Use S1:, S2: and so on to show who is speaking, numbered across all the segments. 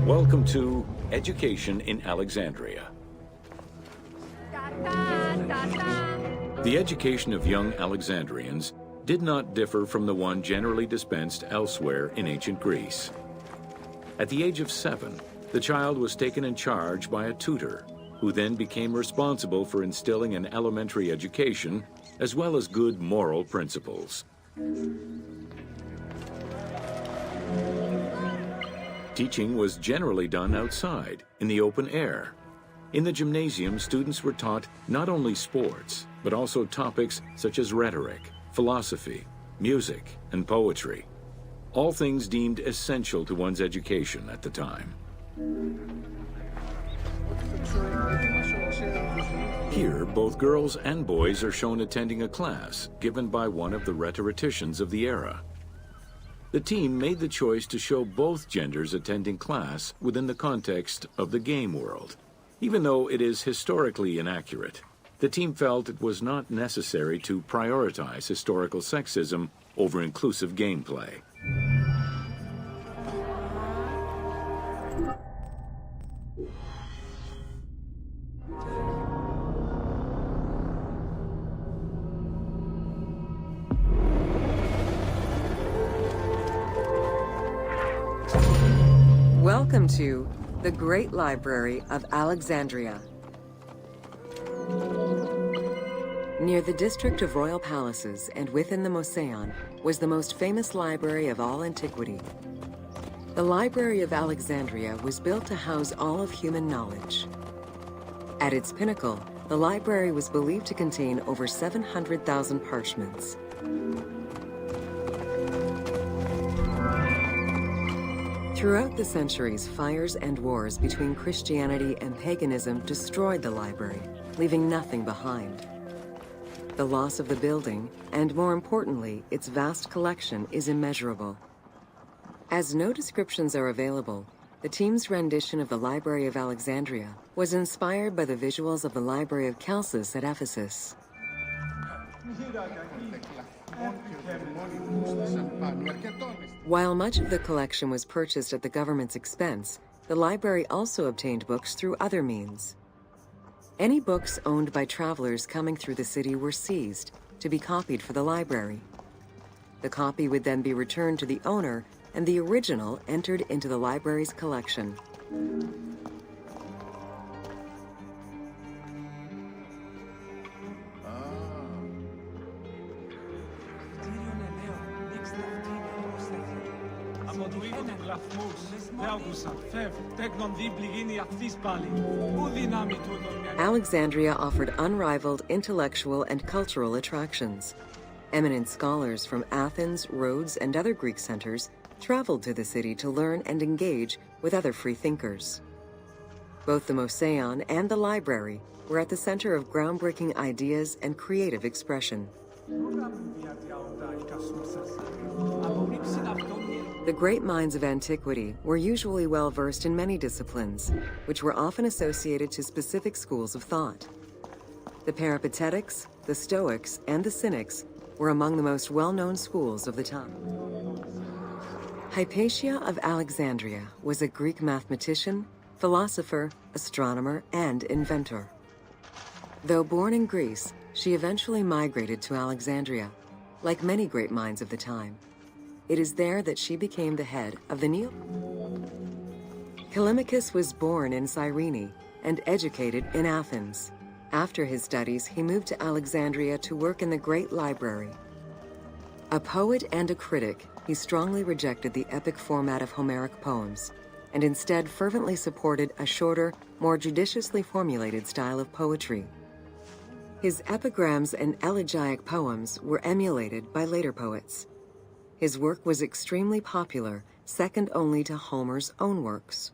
S1: Welcome to Education in Alexandria. The education of young Alexandrians did not differ from the one generally dispensed elsewhere in ancient Greece. At the age of 7, the child was taken in charge by a tutor, who then became responsible for instilling an elementary education as well as good moral principles. Teaching was generally done outside, in the open air. In the gymnasium, students were taught not only sports, but also topics such as rhetoric, philosophy, music, and poetry, all things deemed essential to one's education at the time. Here, both girls and boys are shown attending a class given by one of the rhetoricians of the era. The team made the choice to show both genders attending class within the context of the game world. Even though it is historically inaccurate, the team felt it was not necessary to prioritize historical sexism over inclusive gameplay.
S2: Welcome to the Great Library of Alexandria. Near the district of royal palaces and within the Mouseion was the most famous library of all antiquity. The Library of Alexandria was built to house all of human knowledge. At its pinnacle, the library was believed to contain over 700,000 parchments. Throughout the centuries, fires and wars between Christianity and paganism destroyed the library, leaving nothing behind. The loss of the building, and more importantly, its vast collection, is immeasurable. As no descriptions are available, the team's rendition of the Library of Alexandria was inspired by the visuals of the Library of Chalcis at Ephesus. While much of the collection was purchased at the government's expense, the library also obtained books through other means. Any books owned by travelers coming through the city were seized to be copied for the library. The copy would then be returned to the owner, and the original entered into the library's collection. Alexandria offered unrivaled intellectual and cultural attractions. Eminent scholars from Athens, Rhodes, and other Greek centers traveled to the city to learn and engage with other free thinkers. Both the Mouseion and the library were at the center of groundbreaking ideas and creative expression. The great minds of antiquity were usually well-versed in many disciplines, which were often associated to specific schools of thought. The Peripatetics, the Stoics, and the Cynics were among the most well-known schools of the time. Hypatia of Alexandria was a Greek mathematician, philosopher, astronomer, and inventor. Though born in Greece, she eventually migrated to Alexandria, like many great minds of the time. It is there that she became the head of the Neo. Callimachus was born in Cyrene and educated in Athens. After his studies, he moved to Alexandria to work in the Great Library. A poet and a critic, he strongly rejected the epic format of Homeric poems, and instead fervently supported a shorter, more judiciously formulated style of poetry. His epigrams and elegiac poems were emulated by later poets. His work was extremely popular, second only to Homer's own works.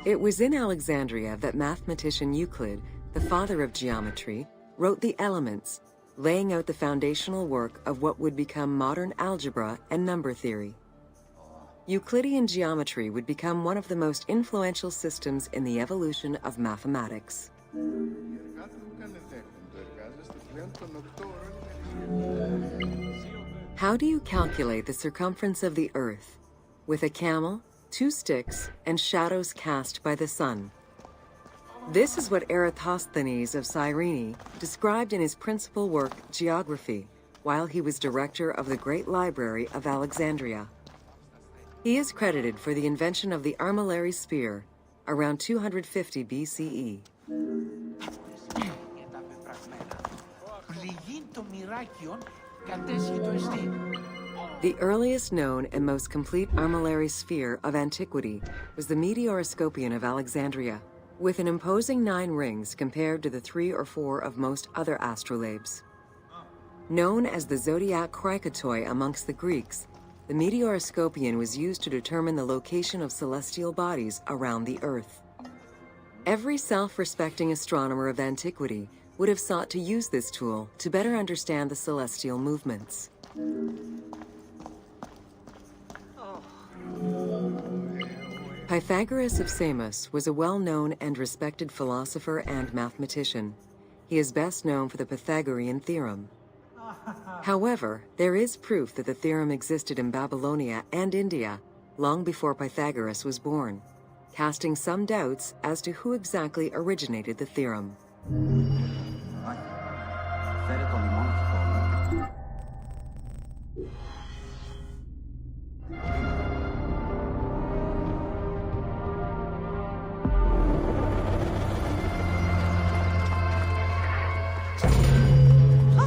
S2: It was in Alexandria that mathematician Euclid, the father of geometry, wrote the Elements, laying out the foundational work of what would become modern algebra and number theory. Euclidean geometry would become one of the most influential systems in the evolution of mathematics. How do you calculate the circumference of the Earth? With a camel, 2 sticks, and shadows cast by the sun. This is what Eratosthenes of Cyrene described in his principal work, Geography, while he was director of the Great Library of Alexandria. He is credited for the invention of the armillary spear around 250 BCE. The earliest known and most complete armillary sphere of antiquity was the Meteoroscopion of Alexandria, with an imposing 9 rings compared to the 3 or 4 of most other astrolabes. Known as the zodiac krikatoi amongst the Greeks, the Meteoroscopion was used to determine the location of celestial bodies around the Earth. Every self-respecting astronomer of antiquity would have sought to use this tool to better understand the celestial movements. Pythagoras of Samos was a well-known and respected philosopher and mathematician. He is best known for the Pythagorean theorem. However, there is proof that the theorem existed in Babylonia and India long before Pythagoras was born, casting some doubts as to who exactly originated the theorem.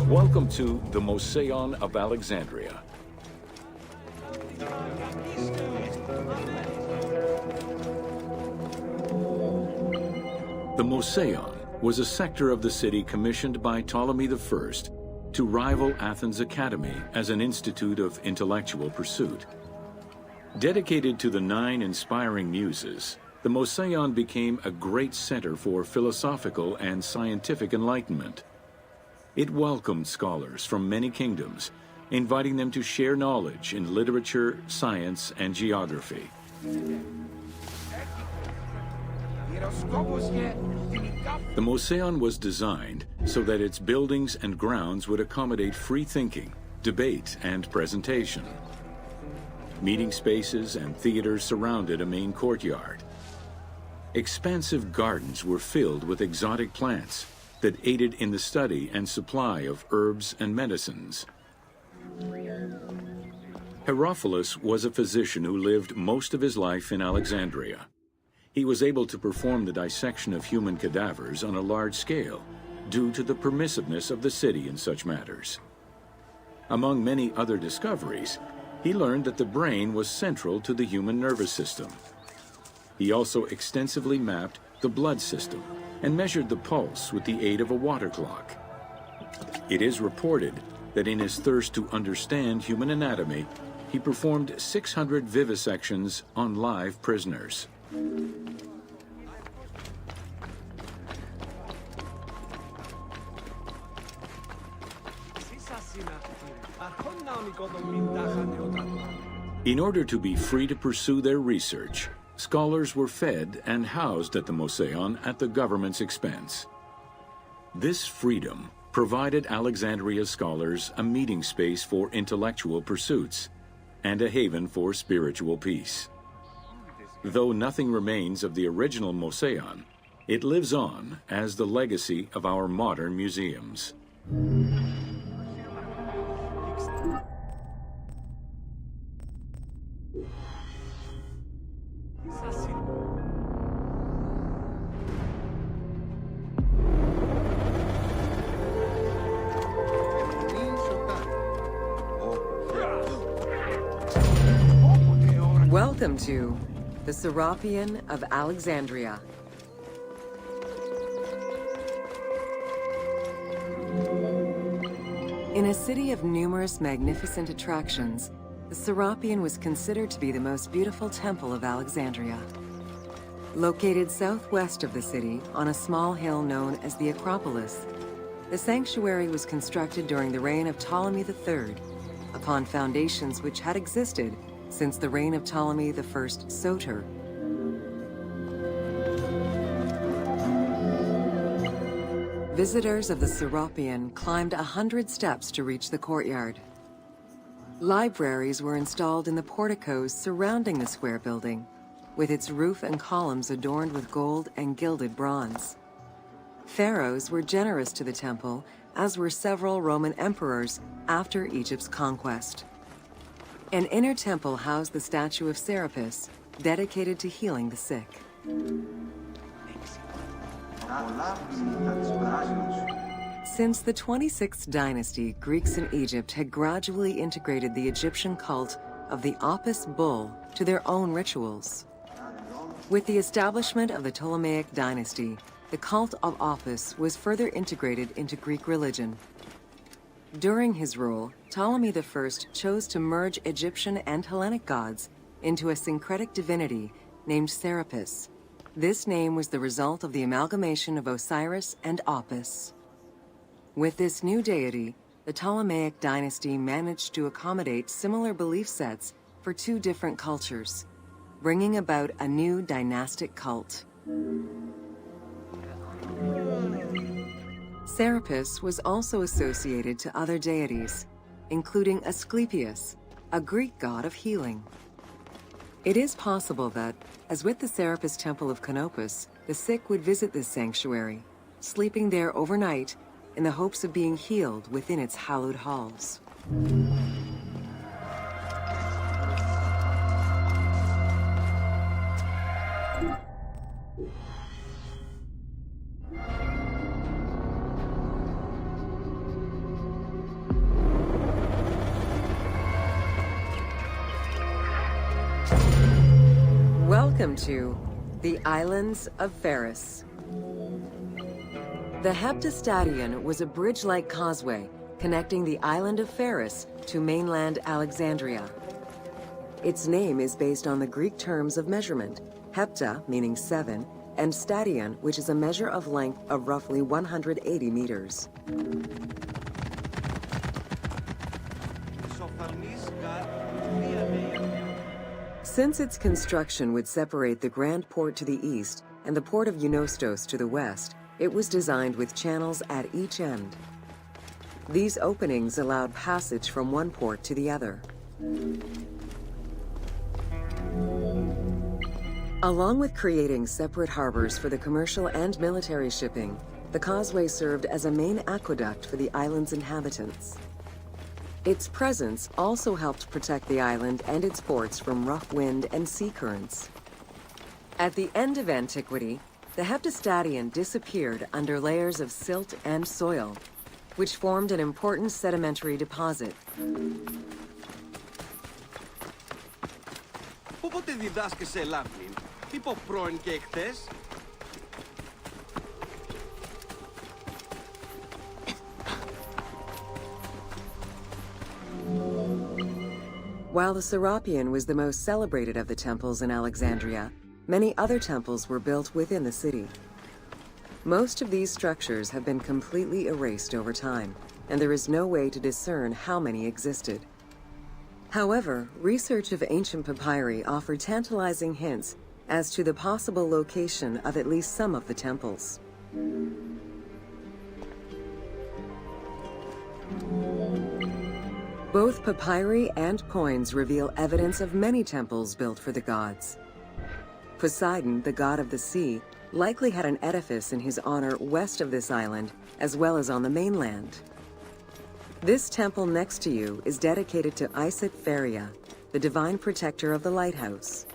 S1: Welcome to the Moseion of Alexandria. The Moseion was a sector of the city commissioned by Ptolemy I to rival Athens Academy as an institute of intellectual pursuit. Dedicated to the 9 inspiring muses, the Moseion became a great center for philosophical and scientific enlightenment. It welcomed scholars from many kingdoms, inviting them to share knowledge in literature, science, and geography. The Moseion was designed so that its buildings and grounds would accommodate free thinking, debate, and presentation. Meeting spaces and theaters surrounded a main courtyard. Expansive gardens were filled with exotic plants that aided in the study and supply of herbs and medicines. Herophilus was a physician who lived most of his life in Alexandria. He was able to perform the dissection of human cadavers on a large scale due to the permissiveness of the city in such matters. Among many other discoveries, he learned that the brain was central to the human nervous system. He also extensively mapped the blood system and measured the pulse with the aid of a water clock. It is reported that in his thirst to understand human anatomy, he performed 600 vivisections on live prisoners. In order to be free to pursue their research, scholars were fed and housed at the Moseion at the government's expense. This freedom provided Alexandria's scholars a meeting space for intellectual pursuits and a haven for spiritual peace. Though nothing remains of the original Moseion, it lives on as the legacy of our modern museums.
S2: Welcome to the Serapeum of Alexandria. In a city of numerous magnificent attractions, the Serapeum was considered to be the most beautiful temple of Alexandria. Located southwest of the city on a small hill known as the Acropolis, the sanctuary was constructed during the reign of Ptolemy III, upon foundations which had existed since the reign of Ptolemy I Soter. Visitors of the Serapeum climbed 100 steps to reach the courtyard. Libraries were installed in the porticos surrounding the square building, with its roof and columns adorned with gold and gilded bronze. Pharaohs were generous to the temple, as were several Roman emperors after Egypt's conquest. An inner temple housed the statue of Serapis, dedicated to healing the sick. Since the 26th dynasty, Greeks in Egypt had gradually integrated the Egyptian cult of the Apis bull to their own rituals. With the establishment of the Ptolemaic dynasty, the cult of Apis was further integrated into Greek religion. During his rule, Ptolemy I chose to merge Egyptian and Hellenic gods into a syncretic divinity named Serapis. This name was the result of the amalgamation of Osiris and Apis. With this new deity, the Ptolemaic dynasty managed to accommodate similar belief sets for two different cultures, bringing about a new dynastic cult. Serapis was also associated to other deities, including Asclepius, a Greek god of healing. It is possible that, as with the Serapis Temple of Canopus, the sick would visit this sanctuary, sleeping there overnight in the hopes of being healed within its hallowed halls. Welcome to the Islands of Pharos. The Heptastadion was a bridge-like causeway connecting the island of Pharos to mainland Alexandria. Its name is based on the Greek terms of measurement, hepta, meaning 7, and stadion, which is a measure of length of roughly 180 meters. Since its construction would separate the Grand Port to the east and the port of Eunostos to the west, it was designed with channels at each end. These openings allowed passage from one port to the other. Along with creating separate harbors for the commercial and military shipping, the causeway served as a main aqueduct for the island's inhabitants. Its presence also helped protect the island and its ports from rough wind and sea currents. At the end of antiquity, the Heptastadion disappeared under layers of silt and soil, which formed an important sedimentary deposit.
S3: Πότε διδάσκεσαι σε Λάμπλιν, τύπο πρώην και εχθές.
S2: While the Serapeum was the most celebrated of the temples in Alexandria, many other temples were built within the city. Most of these structures have been completely erased over time, and there is no way to discern how many existed. However, research of ancient papyri offered tantalizing hints as to the possible location of at least some of the temples. Both papyri and coins reveal evidence of many temples built for the gods. Poseidon, the god of the sea, likely had an edifice in his honor west of this island, as well as on the mainland. This temple next to you is dedicated to Isis Pharia, the divine protector of the lighthouse.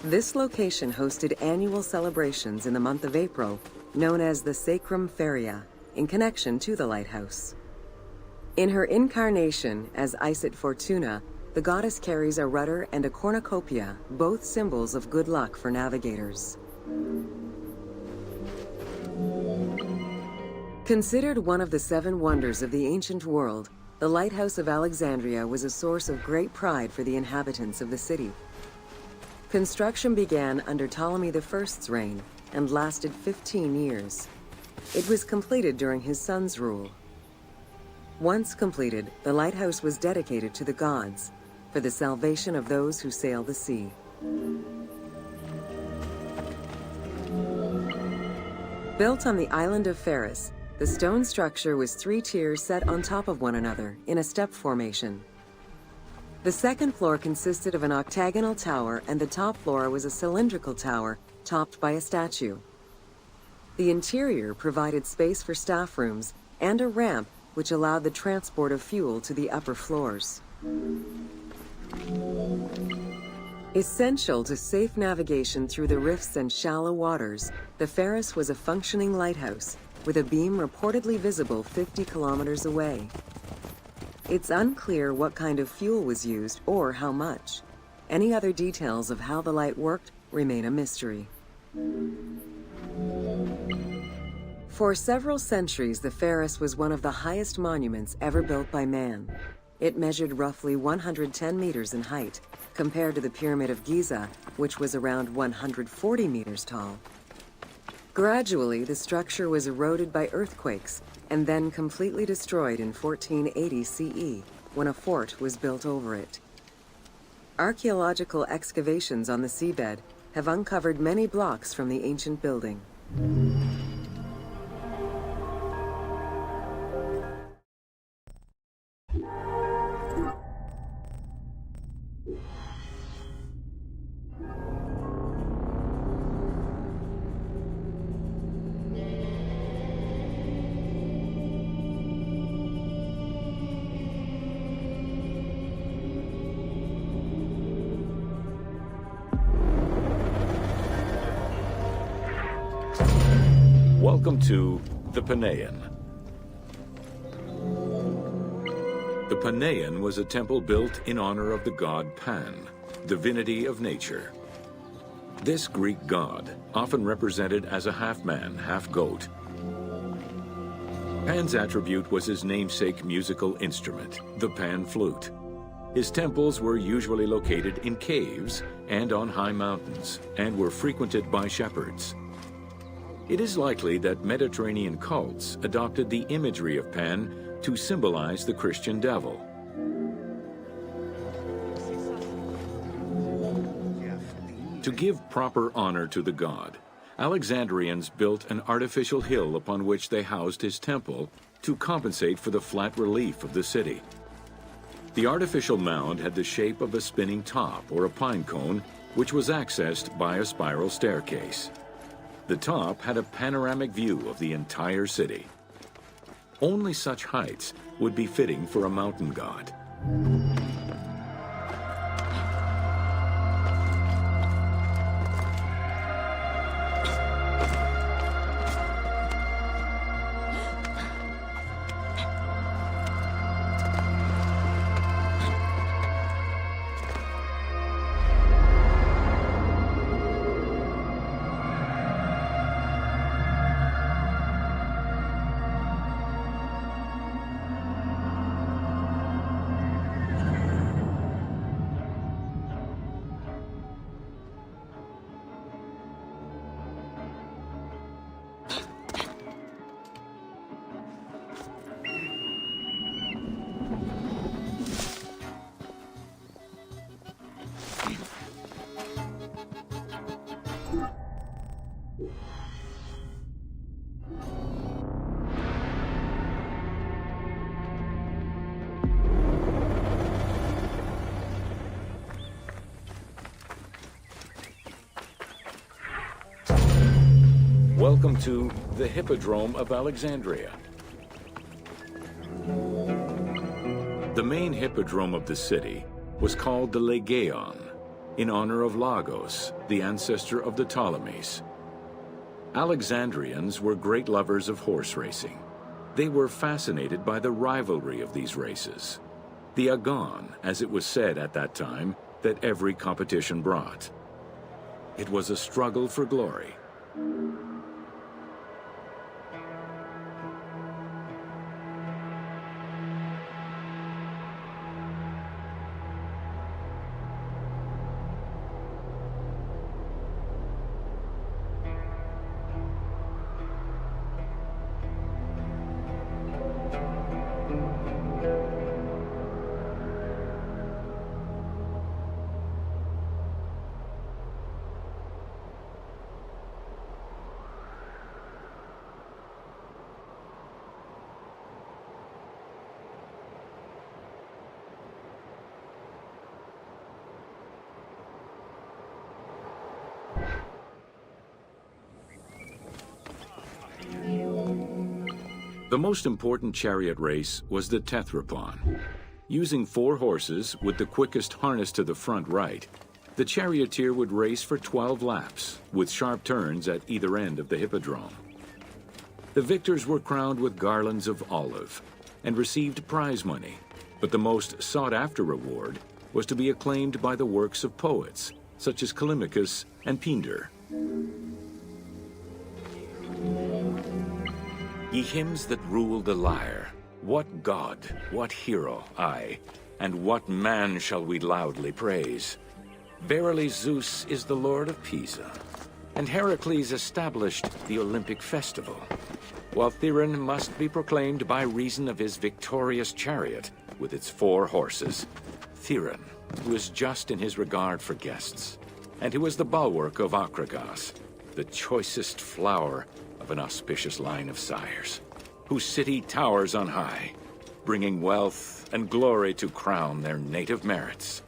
S2: This location hosted annual celebrations in the month of April, known as the Sacrum Pharia, in connection to the lighthouse. In her incarnation as Isis Fortuna, the goddess carries a rudder and a cornucopia, both symbols of good luck for navigators. Considered one of the 7 wonders of the ancient world, the Lighthouse of Alexandria was a source of great pride for the inhabitants of the city. Construction began under Ptolemy I's reign and lasted 15 years. It was completed during his son's rule. Once completed, the lighthouse was dedicated to the gods for the salvation of those who sail the sea. Built on the island of Pharos, the stone structure was 3 tiers set on top of one another in a step formation. The second floor consisted of an octagonal tower, and the top floor was a cylindrical tower topped by a statue. The interior provided space for staff rooms and a ramp which allowed the transport of fuel to the upper floors. Essential to safe navigation through the rifts and shallow waters, the Ferris was a functioning lighthouse with a beam reportedly visible 50 kilometers away. It's unclear what kind of fuel was used or how much. Any other details of how the light worked remain a mystery. For several centuries, the Ferris was one of the highest monuments ever built by man. It measured roughly 110 meters in height, compared to the Pyramid of Giza, which was around 140 meters tall. Gradually, the structure was eroded by earthquakes and then completely destroyed in 1480 CE, when a fort was built over it. Archaeological excavations on the seabed have uncovered many blocks from the ancient building.
S1: Welcome to the Panean. The Panean was a temple built in honor of the god Pan, divinity of nature. This Greek god, often represented as a half-man, half-goat. Pan's attribute was his namesake musical instrument, the pan flute. His temples were usually located in caves and on high mountains, and were frequented by shepherds. It is likely that Mediterranean cults adopted the imagery of Pan to symbolize the Christian devil. To give proper honor to the god, Alexandrians built an artificial hill upon which they housed his temple to compensate for the flat relief of the city. The artificial mound had the shape of a spinning top or a pine cone, which was accessed by a spiral staircase. The top had a panoramic view of the entire city. Only such heights would be fitting for a mountain god. Welcome to the Hippodrome of Alexandria. The main hippodrome of the city was called the Legeon, in honor of Lagos, the ancestor of the Ptolemies. Alexandrians were great lovers of horse racing. They were fascinated by the rivalry of these races, the agon, as it was said at that time, that every competition brought. It was a struggle for glory. The most important chariot race was the Tethrypon. Using 4 horses with the quickest harness to the front right, the charioteer would race for 12 laps, with sharp turns at either end of the hippodrome. The victors were crowned with garlands of olive and received prize money, but the most sought-after reward was to be acclaimed by the works of poets, such as Callimachus and Pindar. Ye hymns that rule the lyre, what god, what hero, aye, and what man shall we loudly praise? Verily Zeus is the lord of Pisa, and Heracles established the Olympic festival, while Theron must be proclaimed by reason of his victorious chariot with its 4 horses. Theron, who is just in his regard for guests, and who is the bulwark of Akragas, the choicest flower of an auspicious line of sires, whose city towers on high, bringing wealth and glory to crown their native merits.